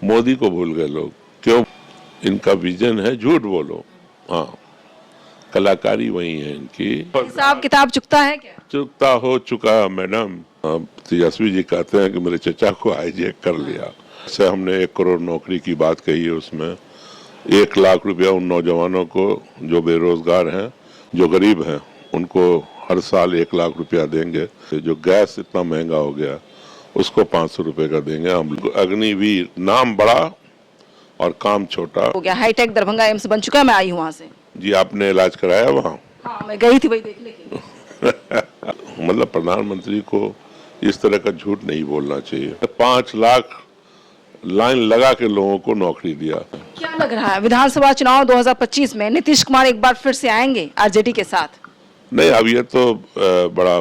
मोदी को भूल गए लोग। क्यों? इनका विजन है झूठ बोलो। हाँ, कलाकारी वही है इनकी। हिसाब किताब चुकता है क्या? चुकता हो चुका मैडम। तेजस्वी जी कहते हैं कि मेरे चचा को हाईजैक कर लिया। से हमने 1 करोड़ नौकरी की बात कही है, उसमें 1 लाख रुपया उन नौजवानों को जो बेरोजगार हैं, जो गरीब हैं, उनको हर साल 1 लाख रुपया देंगे। जो गैस इतना महंगा हो गया उसको 500 रुपए का देंगे हम लोग। अग्निवीर नाम बड़ा और काम छोटा। हो गया, हाईटेक दरभंगा एम्स बन चुका है, मैं आई हूँ वहाँ से। जी, आपने इलाज कराया वहाँ? हाँ, मैं गई थी वही देखने के लिए। मतलब प्रधानमंत्री को इस तरह का झूठ नहीं बोलना चाहिए। 5 लाख लाइन लगा के लोगों को नौकरी दिया। क्या लग रहा है विधानसभा चुनाव 2025 में नीतीश कुमार एक बार फिर से आएंगे आरजेडी के साथ? नहीं, अब ये तो बड़ा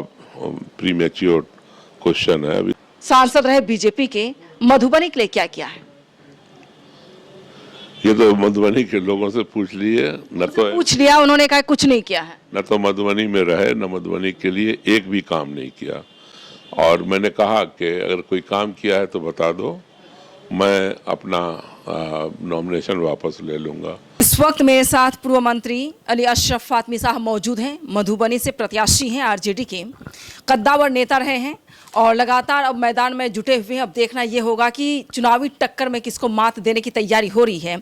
प्रीमेच्योर क्वेश्चन है। अभी सांसद रहे बीजेपी के, मधुबनी के लिए क्या किया है? ये तो मधुबनी के लोगों से पूछ लिए। न तो पूछ लिया, उन्होंने कहा कुछ नहीं किया है। न तो मधुबनी में रहे, न मधुबनी के लिए एक भी काम नहीं किया। और मैंने कहा कि अगर कोई काम किया है तो बता दो, मैं अपना नॉमिनेशन वापस ले लूंगा। इस वक्त मेरे साथ पूर्व मंत्री अली अशरफ फातमी साहब मौजूद हैं। मधुबनी से प्रत्याशी हैं आरजेडी के, कद्दावर नेता रहे हैं और लगातार अब मैदान में जुटे हुए हैं। अब देखना यह होगा कि चुनावी टक्कर में किसको मात देने की तैयारी हो रही है।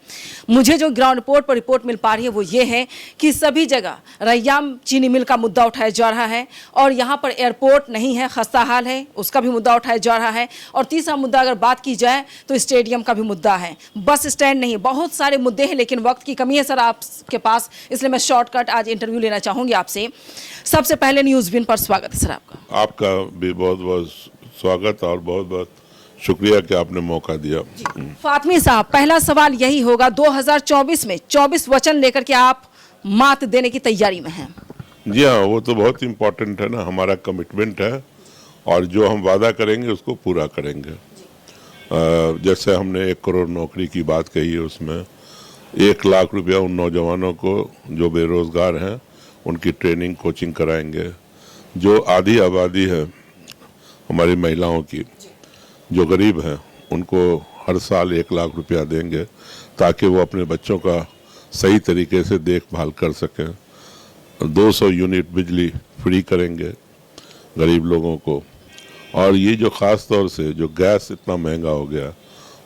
मुझे जो ग्राउंड रिपोर्ट पर रिपोर्ट मिल पा रही है वो ये है कि सभी जगह रैयाम चीनी मिल का मुद्दा उठाया जा रहा है और यहाँ पर एयरपोर्ट नहीं है, खस्ता हाल है, उसका भी मुद्दा उठाया जा रहा है। और तीसरा मुद्दा अगर बात की जाए तो स्टेडियम का भी मुद्दा है, बस स्टैंड नहीं, बहुत सारे मुद्दे हैं। लेकिन वक्त की कमी है सर आपके पास, इसलिए मैं शॉर्टकट आज इंटरव्यू लेना चाहूंगी आपसे। सबसे पहले न्यूज़ विन पर स्वागत है सर आपका। आपका भी बहुत बहुत स्वागत और बहुत बहुत शुक्रिया कि आपने मौका दिया। फातमी साहब, पहला सवाल यही होगा, 2024 में 24 वचन लेकर के आप मात देने की तैयारी में हैं। जी हाँ, वो तो बहुत इम्पोर्टेंट है ना, हमारा कमिटमेंट है और जो हम वादा करेंगे उसको पूरा करेंगे। जैसे हमने 1 करोड़ नौकरी की बात कही है, उसमें 1 लाख रुपया उन नौजवानों को जो बेरोजगार हैं उनकी ट्रेनिंग कोचिंग कराएंगे। जो आधी आबादी है हमारी महिलाओं की, जो गरीब हैं, उनको हर साल 1 लाख रुपया देंगे ताकि वो अपने बच्चों का सही तरीके से देखभाल कर सकें। 200 यूनिट बिजली फ्री करेंगे गरीब लोगों को। और ये जो ख़ास तौर से जो गैस इतना महंगा हो गया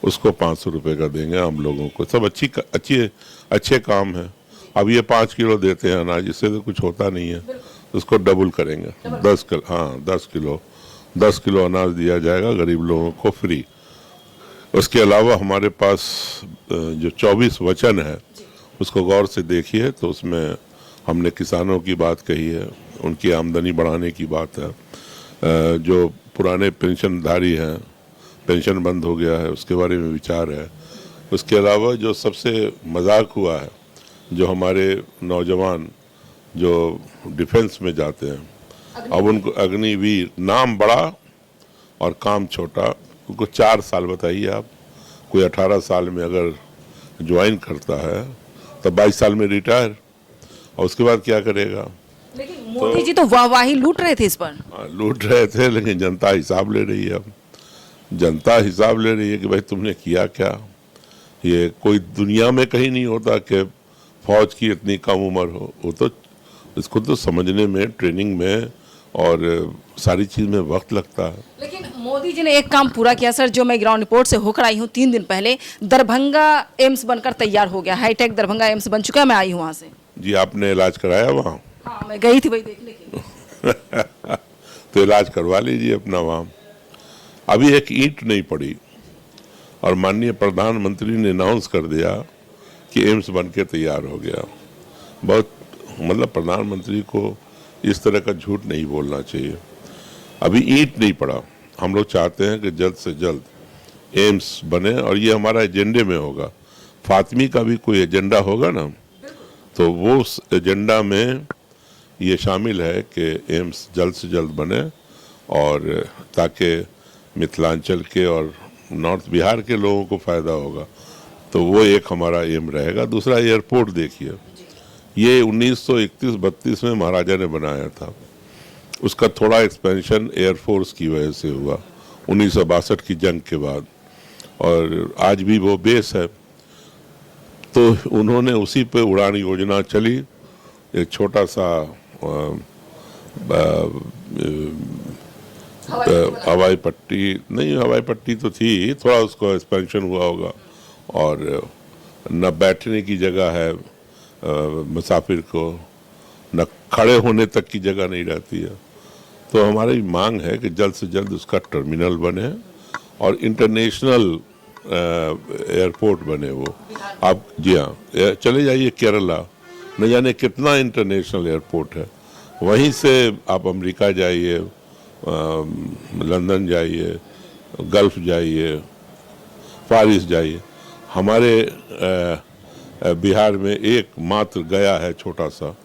उसको 500 रुपये का देंगे हम लोगों को। सब अच्छे काम हैं। अब ये 5 किलो देते हैं अनाज, इससे तो कुछ होता नहीं है, उसको डबल करेंगे। 10 किलो अनाज दिया जाएगा गरीब लोगों को फ्री। उसके अलावा हमारे पास जो 24 वचन है उसको गौर से देखिए तो उसमें हमने किसानों की बात कही है, उनकी आमदनी बढ़ाने की बात है। जो पुराने पेंशनधारी हैं, पेंशन बंद हो गया है, उसके बारे में विचार है। उसके अलावा जो सबसे मजाक हुआ है, जो हमारे नौजवान जो डिफेंस में जाते हैं, अब उनको अग्निवीर नाम बड़ा और काम छोटा, उनको 4 साल बताइए आप। कोई 18 साल में अगर ज्वाइन करता है तो 22 साल में रिटायर, और उसके बाद क्या करेगा? लेकिन मोदी जी तो वाहवाही लूट रहे थे इस पर। लूट रहे थे, लेकिन जनता हिसाब ले रही है। अब जनता हिसाब ले रही है कि भाई तुमने किया क्या। ये कोई दुनिया में कहीं नहीं होता कि फौज की इतनी कम उम्र हो। वो तो इसको तो समझने में, ट्रेनिंग में और सारी चीज़ में वक्त लगता है। लेकिन मोदी जी ने एक काम पूरा किया सर, जो मैं ग्राउंड रिपोर्ट से होकर आई हूँ 3 दिन पहले, दरभंगा एम्स बनकर तैयार हो गया, हाईटेक दरभंगा एम्स बन चुका है, मैं आई हूँ वहाँ से। जी, आपने इलाज कराया वहाँ? हाँ, मैं गई थी वही देखने के लिए। तो इलाज करवा लीजिए अपना वहाँ। अभी एक ईंट नहीं पड़ी और माननीय प्रधानमंत्री ने अनाउंस कर दिया कि एम्स बन के तैयार हो गया। बहुत मतलब प्रधानमंत्री को इस तरह का झूठ नहीं बोलना चाहिए। अभी ईंट नहीं पड़ा। हम लोग चाहते हैं कि जल्द से जल्द एम्स बने और ये हमारा एजेंडे में होगा। फातमी का भी कोई एजेंडा होगा ना, तो वो उस एजेंडा में ये शामिल है कि एम्स जल्द से जल्द बने और ताकि मिथिलांचल के और नॉर्थ बिहार के लोगों को फ़ायदा होगा। तो वो एक हमारा एम रहेगा। दूसरा, एयरपोर्ट देखिए, ये 1931-32 में महाराजा ने बनाया था। उसका थोड़ा एक्सपेंशन एयरफोर्स की वजह से हुआ 1962 की जंग के बाद। और आज भी वो बेस है। तो उन्होंने उसी पे उड़ान योजना चली, एक छोटा सा हवाई पट्टी नहीं, हवाई पट्टी तो थी, थोड़ा उसको एक्सपेंशन हुआ होगा, और न बैठने की जगह है मुसाफिर को, न खड़े होने तक की जगह नहीं रहती है। तो हमारी मांग है कि जल्द से जल्द उसका टर्मिनल बने और इंटरनेशनल एयरपोर्ट बने वो। आप जी हाँ, चले जाइए केरला, न जाने कितना इंटरनेशनल एयरपोर्ट है। वहीं से आप अमेरिका जाइए, लंदन जाइए, गल्फ जाइए, फार ईस्ट जाइए। हमारे बिहार में एक मात्र गया है छोटा सा,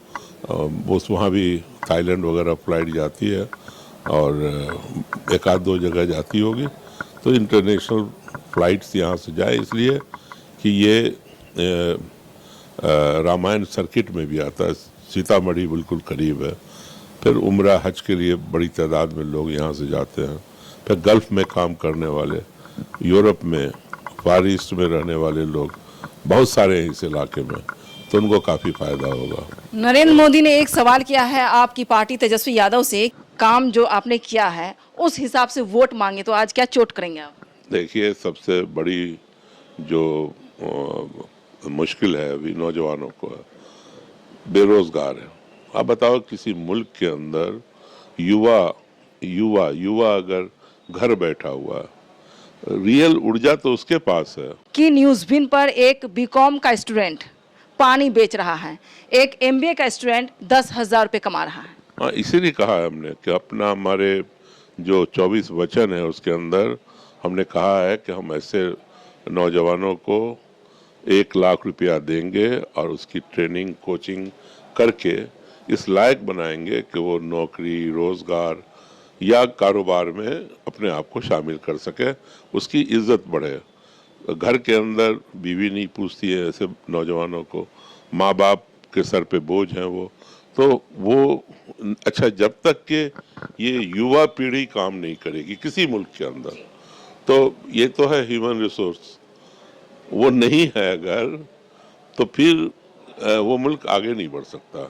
उस वहाँ भी थाईलैंड वगैरह फ्लाइट जाती है, और एक आध दो जगह जाती होगी। तो इंटरनेशनल फ्लाइट्स यहाँ से जाए, इसलिए कि ये रामायण सर्किट में भी आता है, सीतामढ़ी बिल्कुल करीब है। फिर उम्रा हज के लिए बड़ी तादाद में लोग यहाँ से जाते हैं। फिर गल्फ में काम करने वाले, यूरोप में, फार ईस्ट में रहने वाले लोग बहुत सारे हैं इस इलाके में, तो उनको काफ़ी फायदा होगा। नरेंद्र मोदी ने एक सवाल किया है आपकी पार्टी तेजस्वी यादव से, काम जो आपने किया है उस हिसाब से वोट मांगे, तो आज क्या चोट करेंगे आप? देखिए, सबसे बड़ी जो मुश्किल है अभी नौजवानों को, बेरोजगार है। आप बताओ, किसी मुल्क के अंदर युवा युवा युवा अगर घर बैठा हुआ है, रियल ऊर्जा तो उसके पास है। कि न्यूज़बिन पर एक बीकॉम का स्टूडेंट पानी बेच रहा है, एक एमबीए का स्टूडेंट 10,000 रुपये कमा रहा है। हाँ, इसीलिए कहा है हमने कि अपना, हमारे जो 24 वचन है उसके अंदर हमने कहा है कि हम ऐसे नौजवानों को 1 लाख रुपया देंगे और उसकी ट्रेनिंग कोचिंग करके इस लायक बनाएंगे कि वो नौकरी, रोजगार या कारोबार में अपने आप को शामिल कर सके, उसकी इज्जत बढ़े। घर के अंदर बीवी नहीं पूछती है ऐसे नौजवानों को, माँ बाप के सर पे बोझ हैं वो अच्छा, जब तक के ये युवा पीढ़ी काम नहीं करेगी किसी मुल्क के अंदर, तो ये तो है ह्यूमन रिसोर्स, वो नहीं है अगर, तो फिर वो मुल्क आगे नहीं बढ़ सकता।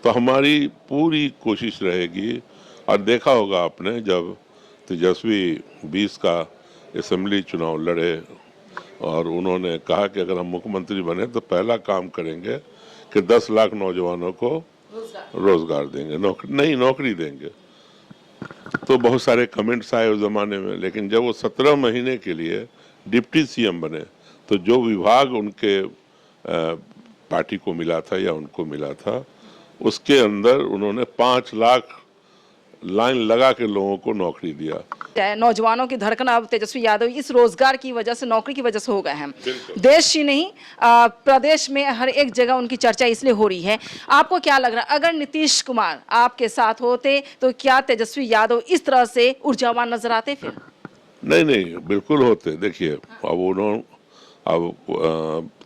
तो हमारी पूरी कोशिश रहेगी, और देखा होगा आपने जब तेजस्वी 20 का असेंबली चुनाव लड़े और उन्होंने कहा कि अगर हम मुख्यमंत्री बने तो पहला काम करेंगे कि 10 लाख नौजवानों को रोजगार देंगे, नौकरी देंगे। तो बहुत सारे कमेंट्स आए उस जमाने में, लेकिन जब वो 17 महीने के लिए डिप्टी सीएम बने तो जो विभाग उनके पार्टी को मिला था या उनको मिला था, उसके अंदर उन्होंने 5 लाख लाइन लगा के लोगों को नौकरी दिया। नौजवानों की धड़कन अब तेजस्वी यादव इस रोजगार की वजह से, नौकरी की वजह से हो गए हैं। देश ही नहीं, प्रदेश में हर एक जगह उनकी चर्चा इसलिए हो रही है। आपको क्या लग रहा है, अगर नीतीश कुमार आपके साथ होते तो क्या तेजस्वी यादव इस तरह से ऊर्जावान नजर आते? फिर नहीं, बिल्कुल होते। देखिए, अब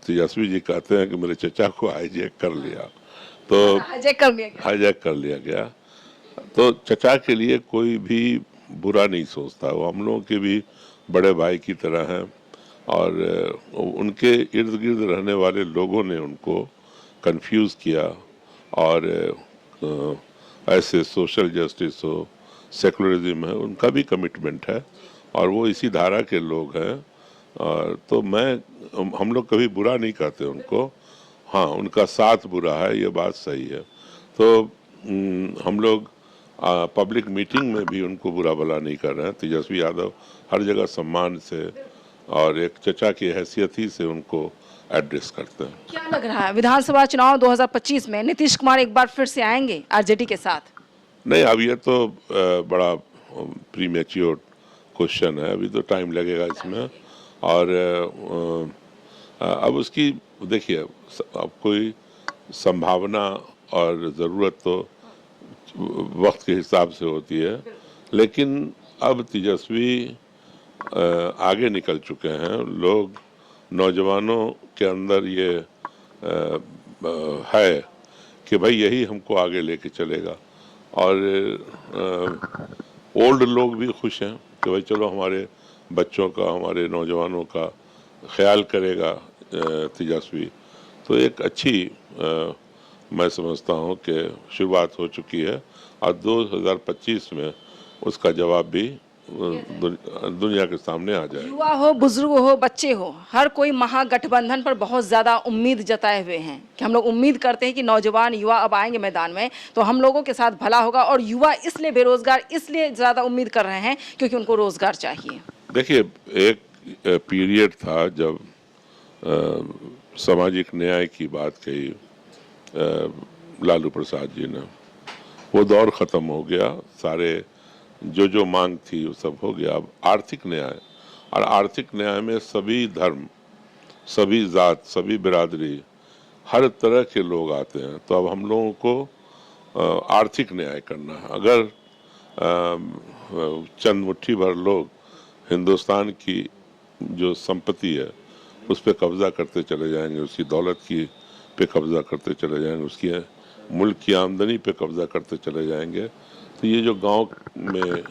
तेजस्वी जी कहते हैं कि मेरे चचा को हाईजैक कर लिया, तो हाईजैक कर लिया गया, तो चचा के लिए कोई भी बुरा नहीं सोचता, वो हम लोगों के भी बड़े भाई की तरह हैं, और उनके इर्द गिर्द रहने वाले लोगों ने उनको कंफ्यूज किया, और ऐसे सोशल जस्टिस हो, सेकुलरिज्म है, उनका भी कमिटमेंट है, और वो इसी धारा के लोग हैं। तो हम लोग कभी बुरा नहीं कहते उनको, हाँ, उनका साथ बुरा है, ये बात सही है। तो हम लोग पब्लिक मीटिंग में भी उनको बुरा भला नहीं कर रहे हैं। तेजस्वी यादव हर जगह सम्मान से और एक चचा की हैसियत ही से उनको एड्रेस करते हैं। क्या लग रहा है, विधानसभा चुनाव 2025 में नीतीश कुमार एक बार फिर से आएंगे आरजेडी के साथ? नहीं, अब ये तो बड़ा प्रीमेच्योर क्वेश्चन है, अभी तो टाइम लगेगा इसमें, और अब उसकी देखिए, अब कोई संभावना और ज़रूरत तो वक्त के हिसाब से होती है, लेकिन अब तेजस्वी आगे निकल चुके हैं। लोग, नौजवानों के अंदर ये है कि भाई यही हमको आगे लेके चलेगा, और ओल्ड लोग भी खुश हैं कि भाई चलो हमारे बच्चों का, हमारे नौजवानों का ख्याल करेगा तेजस्वी, तो एक अच्छी मैं समझता हूँ कि शुरुआत हो चुकी है और 2025 में उसका जवाब भी दुनिया के सामने आ जाएगा। युवा हो, बुजुर्ग हो, बच्चे हो, हर कोई महागठबंधन पर बहुत ज्यादा उम्मीद जताए हुए हैं कि हम लोग उम्मीद करते हैं कि नौजवान युवा अब आएंगे मैदान में तो हम लोगों के साथ भला होगा। और युवा इसलिए बेरोजगार इसलिए ज्यादा उम्मीद कर रहे हैं क्योंकि उनको रोजगार चाहिए। देखिए, एक पीरियड था जब सामाजिक न्याय की बात कही लालू प्रसाद जी ने, वो दौर खत्म हो गया, सारे जो मांग थी वो सब हो गया। अब आर्थिक न्याय, और आर्थिक न्याय में सभी धर्म, सभी जात, सभी बिरादरी, हर तरह के लोग आते हैं। तो अब हम लोगों को आर्थिक न्याय करना है। अगर चंद मुट्ठी भर लोग हिंदुस्तान की जो संपत्ति है उस पर कब्जा करते चले जाएंगे, उसकी दौलत की पे कब्जा करते चले जाएंगे, उसकी मुल्क की आमदनी पे कब्जा करते चले जाएंगे, तो ये जो गांव में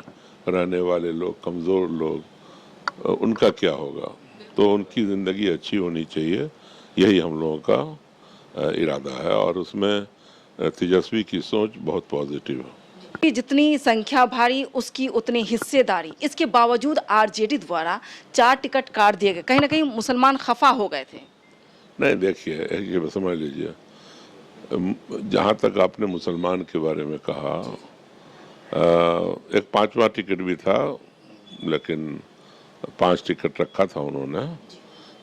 रहने वाले लोग, कमज़ोर लोग, उनका क्या होगा? तो उनकी ज़िंदगी अच्छी होनी चाहिए, यही हम लोगों का इरादा है और उसमें तेजस्वी की सोच बहुत पॉजिटिव है। कि जितनी संख्या भारी उसकी उतनी हिस्सेदारी, इसके बावजूद आरजेडी द्वारा 4 टिकट काट दिए गए। कहीं ना कहीं मुसलमान खफा हो गए थे। नहीं, देखिए, ये समझ लीजिए, जहाँ तक आपने मुसलमान के बारे में कहा, एक 5वां टिकट भी था, लेकिन 5 टिकट रखा था उन्होंने।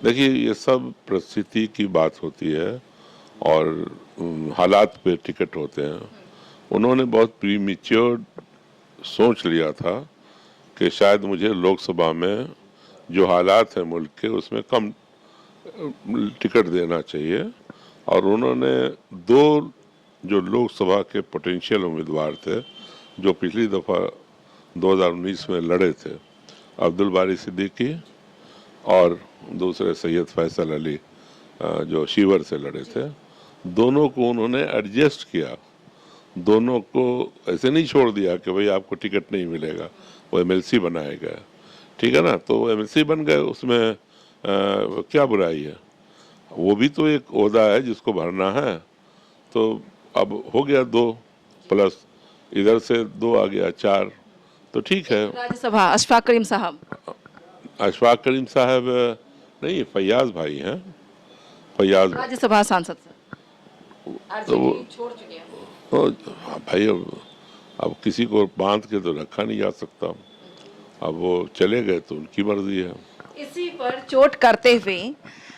देखिए, ये सब परिस्थिति की बात होती है और हालात पे टिकट होते हैं। उन्होंने बहुत प्रीमेच्योर सोच लिया था कि शायद मुझे लोकसभा में जो हालात हैं मुल्क के, उसमें कम टिकट देना चाहिए। और उन्होंने 2 जो लोकसभा के पोटेंशियल उम्मीदवार थे, जो पिछली दफ़ा 2019 में लड़े थे, अब्दुल बारी सिद्दीकी और दूसरे सैयद फैसल अली जो शिवर से लड़े थे, दोनों को उन्होंने एडजस्ट किया। दोनों को ऐसे नहीं छोड़ दिया कि भाई आपको टिकट नहीं मिलेगा, वो एमएलसी बनाए गए, ठीक है ना। तो वो एमएलसी बन गए, उसमें क्या बुराई है? वो भी तो एक ओहदा है जिसको भरना है। तो अब हो गया 2 प्लस इधर से 2 आ गया 4, तो ठीक है। राज्यसभा अशफाक करीम साहब, अशफाक करीम साहब नहीं, फैयाज भाई हैं, फैयाज राज्यसभा सांसद तो वो छोड़ चुके हैं। तो भाई, अब किसी को बांध के तो रखा नहीं जा सकता। अब वो चले गए तो उनकी मर्जी है। इसी पर चोट करते हुए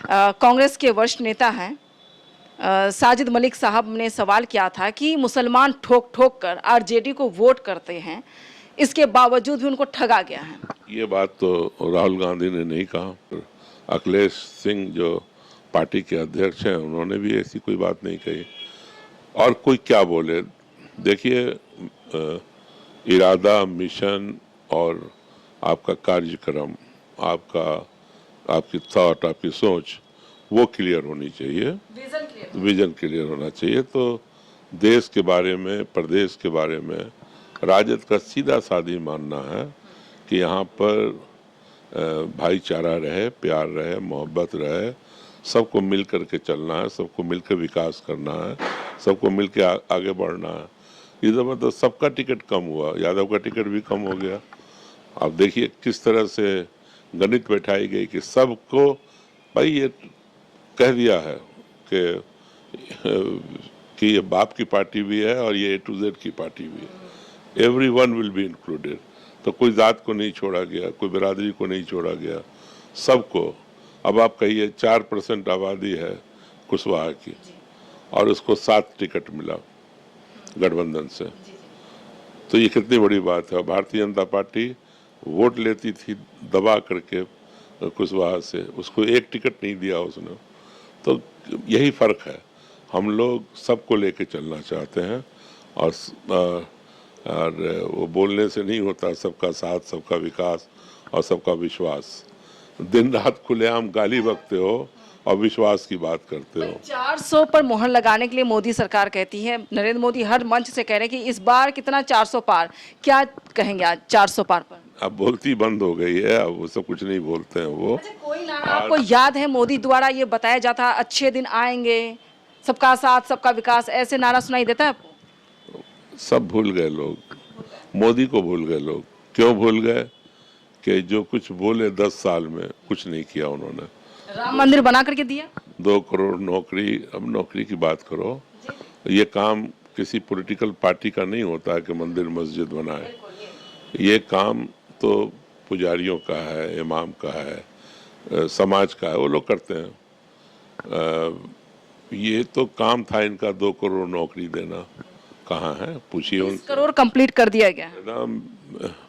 कांग्रेस के वरिष्ठ नेता हैं साजिद मलिक साहब ने सवाल किया था कि मुसलमान ठोक ठोक कर आरजेडी को वोट करते हैं, इसके बावजूद भी उनको ठगा गया है। ये बात तो राहुल गांधी ने नहीं कहा। अखिलेश सिंह जो पार्टी के अध्यक्ष हैं, उन्होंने भी ऐसी कोई बात नहीं कही। और कोई क्या बोले, देखिए, इरादा, मिशन और आपका कार्यक्रम, आपकी थॉट, आपकी सोच, वो क्लियर होनी चाहिए, विजन क्लियर होना चाहिए। तो देश के बारे में, प्रदेश के बारे में राजद का सीधा साधी मानना है कि यहाँ पर भाईचारा रहे, प्यार रहे, मोहब्बत रहे, सबको मिल कर के चलना है, सबको मिलकर विकास करना है, सबको मिल के आगे बढ़ना है। इधर मतलब सबका टिकट कम हुआ, यादव का टिकट भी कम हो गया। अब देखिए किस तरह से गणित बैठाई गई कि सबको, भाई ये कह दिया है कि ये बाप की पार्टी भी है और ये A to Z की पार्टी भी है, एवरीवन विल बी इंक्लूडेड। तो कोई जात को नहीं छोड़ा गया, कोई बिरादरी को नहीं छोड़ा गया, सबको। अब आप कहिए 4% आबादी है कुशवाहा की और उसको 7 टिकट मिला गठबंधन से, तो ये कितनी बड़ी बात है। भारतीय जनता पार्टी वोट लेती थी दबा करके कुशवाहा से, उसको 1 टिकट नहीं दिया उसने। तो यही फर्क है, हम लोग सबको लेके चलना चाहते हैं और वो बोलने से नहीं होता, सबका साथ, सबका विकास और सबका विश्वास। दिन रात खुलेआम गाली बकते हो और विश्वास की बात करते हो। 400 पर मोहर लगाने के लिए मोदी सरकार कहती है, नरेंद्र मोदी हर मंच से कह रहे हैं कि इस बार कितना 400 पार, क्या कहेंगे आज 400 पार पर? अब बोलती बंद हो गई है, अब वो सब कुछ नहीं बोलते हैं वो। अच्छा, कोई नारा आपको याद है मोदी द्वारा ये बताया जाता अच्छे दिन आएंगे, सबका साथ सबका विकास, ऐसे नारा सुनाई देता है आपको? सब भूल गए लोग, मोदी को भूल गए लोग। क्यों भूल गए? कि जो कुछ बोले 10 साल में कुछ नहीं किया उन्होंने। राम मंदिर बना करके दिया। 2 करोड़ नौकरी, अब नौकरी की बात करो, ये काम किसी पॉलिटिकल पार्टी का नहीं होता है कि मंदिर मस्जिद बनाए। ये काम तो पुजारियों का है, इमाम का है, समाज का है, वो लोग करते हैं। ये तो काम था इनका 2 करोड़ नौकरी देना, कहाँ है पूछिए 20 करोड़ कंप्लीट कर दिया गया। उनसे।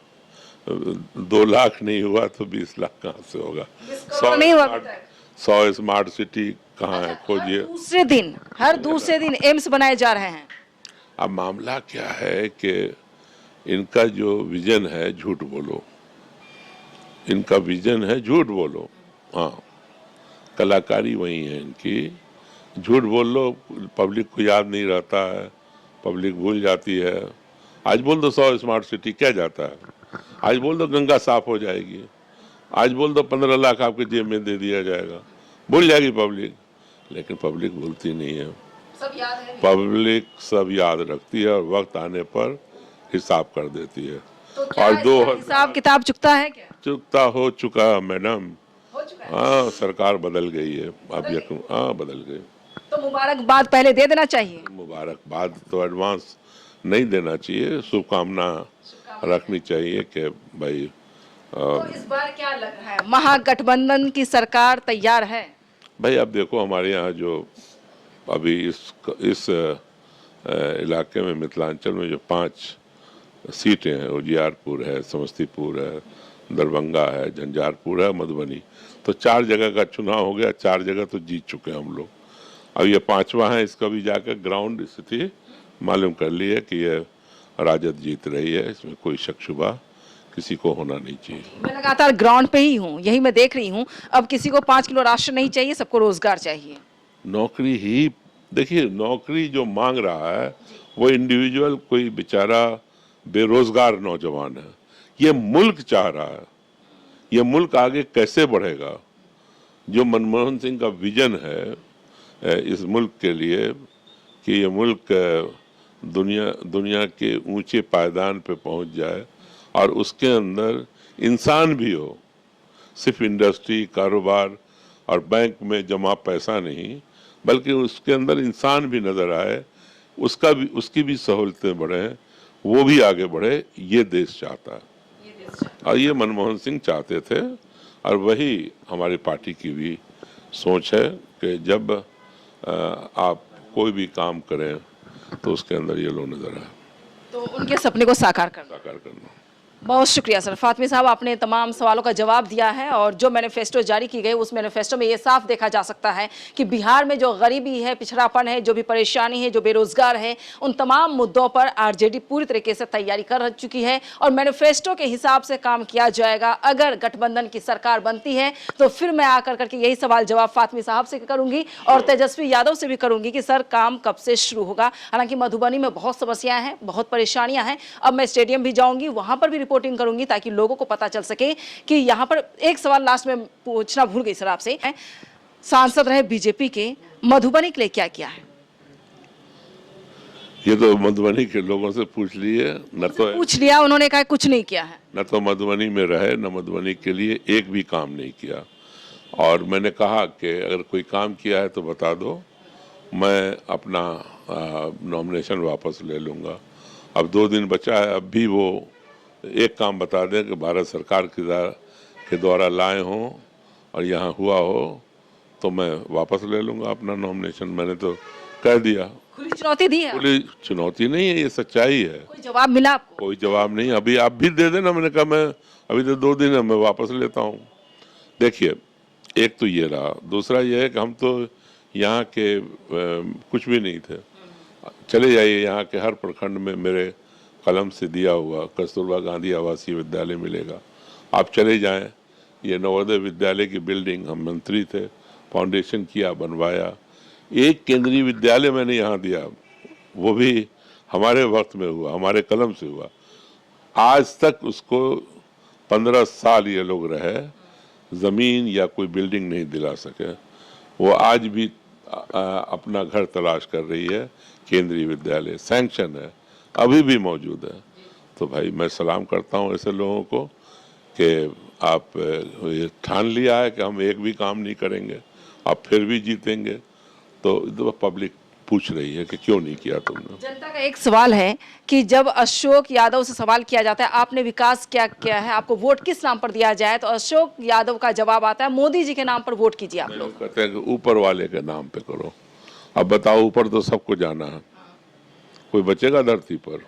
2 लाख नहीं हुआ तो 20 लाख कहाँ से होगा? 20 नहीं हुआ अभी तक। 100 स्मार्ट सिटी कहाँ है? खोजिए। हर दूसरे दिन एम्स बनाए जा रहे हैं। अब मामला क्या है कि इनका जो विजन है, झूठ बोलो, इनका विजन है झूठ बोलो। हाँ, कलाकारी वही है इनकी, झूठ बोल लो, पब्लिक को याद नहीं रहता है, पब्लिक भूल जाती है। आज बोल दो 100 स्मार्ट सिटी, क्या जाता है? आज बोल दो गंगा साफ हो जाएगी, आज बोल दो 15 लाख आपके जेब में दे दिया जाएगा, भूल जाएगी पब्लिक। लेकिन पब्लिक भूलती नहीं है, सब याद है। पब्लिक सब याद रखती है और वक्त आने पर हिसाब कर देती है। तो क्या और इसका हिसाब किताब चुकता है क्या? चुकता हो चुका मैडम। हो चुका है। हाँ, सरकार बदल गई है अब, यकीन, हाँ बदल गई। तो मुबारकबाद पहले दे देना चाहिए। मुबारकबाद तो एडवांस नहीं देना चाहिए, शुभकामना रखनी चाहिए कि भाई। तो इस बार क्या लग रहा है, महागठबंधन की सरकार तैयार है? भाई अब देखो, हमारे यहाँ जो अभी इस इलाके में, मिथिलांचल में जो 5 सीटें हैं, उजियारपुर है, समस्तीपुर है, दरभंगा है, झंझारपुर है, मधुबनी, तो 4 जगह का चुनाव हो गया, 4 जगह तो जीत चुके हैं हम लोग। अब ये 5वां है, इसका भी जाकर ग्राउंड स्थिति मालूम कर ली है कि ये राजद जीत रही है, इसमें कोई शक शुबा किसी को होना नहीं चाहिए। मैं लगातार ग्राउंड पे ही हूँ, यही मैं देख रही हूँ। अब किसी को 5 किलो राशन नहीं चाहिए, सबको रोजगार चाहिए। नौकरी ही, देखिए नौकरी जो मांग रहा है वो इंडिविजुअल कोई बेचारा बेरोजगार नौजवान है, ये मुल्क चाह रहा है। ये मुल्क आगे कैसे बढ़ेगा? जो मनमोहन सिंह का विजन है इस मुल्क के लिए कि ये मुल्क दुनिया के ऊंचे पायदान पे पहुंच जाए और उसके अंदर इंसान भी हो, सिर्फ इंडस्ट्री, कारोबार और बैंक में जमा पैसा नहीं, बल्कि उसके अंदर इंसान भी नजर आए, उसकी भी सहूलतें बढ़े, वो भी आगे बढ़े, ये देश चाहता है। और ये मनमोहन सिंह चाहते थे और वही हमारी पार्टी की भी सोच है कि जब आप कोई भी काम करें तो उसके अंदर ये लो नजर आए, तो उनके सपने को साकार करना। बहुत शुक्रिया सर। फातमी साहब, आपने तमाम सवालों का जवाब दिया है और जो मैनिफेस्टो जारी की गई उस मैनिफेस्टो में ये साफ देखा जा सकता है कि बिहार में जो गरीबी है, पिछड़ापन है, जो भी परेशानी है, जो बेरोजगार है, उन तमाम मुद्दों पर आरजेडी पूरी तरीके से तैयारी कर चुकी है और मैनिफेस्टो के हिसाब से काम किया जाएगा। अगर गठबंधन की सरकार बनती है तो फिर मैं आकर करके यही सवाल जवाब फातमी साहब से करूंगी और तेजस्वी यादव से भी करूंगी कि सर काम कब से शुरू होगा। हालांकि मधुबनी में बहुत समस्याएं हैं, बहुत परेशानियां हैं। अब मैं स्टेडियम भी जाऊंगी, वहां पर भी रिपोर्टिंग करूंगी ताकि लोगों को पता चल सके कि यहां पर। एक सवाल लास्ट में पूछना भूल गई सर आपसे, सांसद रहे बीजेपी के, मधुबनी के लिए क्या किया है? ये तो मधुबनी के लोगों से पूछ लिए, न तो पूछ लिया, उन्होंने कहा कुछ नहीं किया है। न तो मधुबनी में रहे, न मधुबनी के लिए एक भी काम नहीं किया। और मैंने कहा कि अगर कोई काम किया है तो बता दो, मैं अपना नॉमिनेशन वापस ले लूँगा। अब 2 दिन बचा है, अब भी वो एक काम बता दें कि भारत सरकार के द्वारा लाए हों और यहाँ हुआ हो तो मैं वापस ले लूँगा अपना नॉमिनेशन। मैंने तो कह दिया। खुली चुनौती दी है? खुली चुनौती नहीं है, ये सच्चाई है। कोई जवाब मिला आपको? कोई जवाब नहीं। अभी आप भी दे देना। मैंने कहा मैं अभी तो 2 दिन है, मैं वापस लेता हूँ। देखिए, एक तो ये रहा, दूसरा ये है कि हम तो यहाँ के कुछ भी नहीं थे। चले जाइए, यहाँ के हर प्रखंड में मेरे कलम से दिया हुआ कस्तूरबा गांधी आवासीय विद्यालय मिलेगा। आप चले जाएं, ये नवोदय विद्यालय की बिल्डिंग हम मंत्री थे, फाउंडेशन किया, बनवाया। एक केंद्रीय विद्यालय मैंने यहाँ दिया, वो भी हमारे वक्त में हुआ, हमारे कलम से हुआ। आज तक उसको 15 साल ये लोग रहे, जमीन या कोई बिल्डिंग नहीं दिला सके। वो आज भी अपना घर तलाश कर रही है। केंद्रीय विद्यालय सैंक्शन है, अभी भी मौजूद है। तो भाई मैं सलाम करता हूँ ऐसे लोगों को कि आप ये ठान लिया है कि हम एक भी काम नहीं करेंगे, आप फिर भी जीतेंगे। तो पब्लिक पूछ रही है कि क्यों नहीं किया तुमने। जनता का एक सवाल है कि जब अशोक यादव से सवाल किया जाता है आपने विकास क्या किया है, आपको वोट किस नाम पर दिया जाए, तो अशोक यादव का जवाब आता है मोदी जी के नाम पर वोट कीजिए आप लोग। कहते हैं कि ऊपर वाले के नाम पे करो। अब बताओ, ऊपर तो सबको जाना है, कोई बचेगा धरती पर?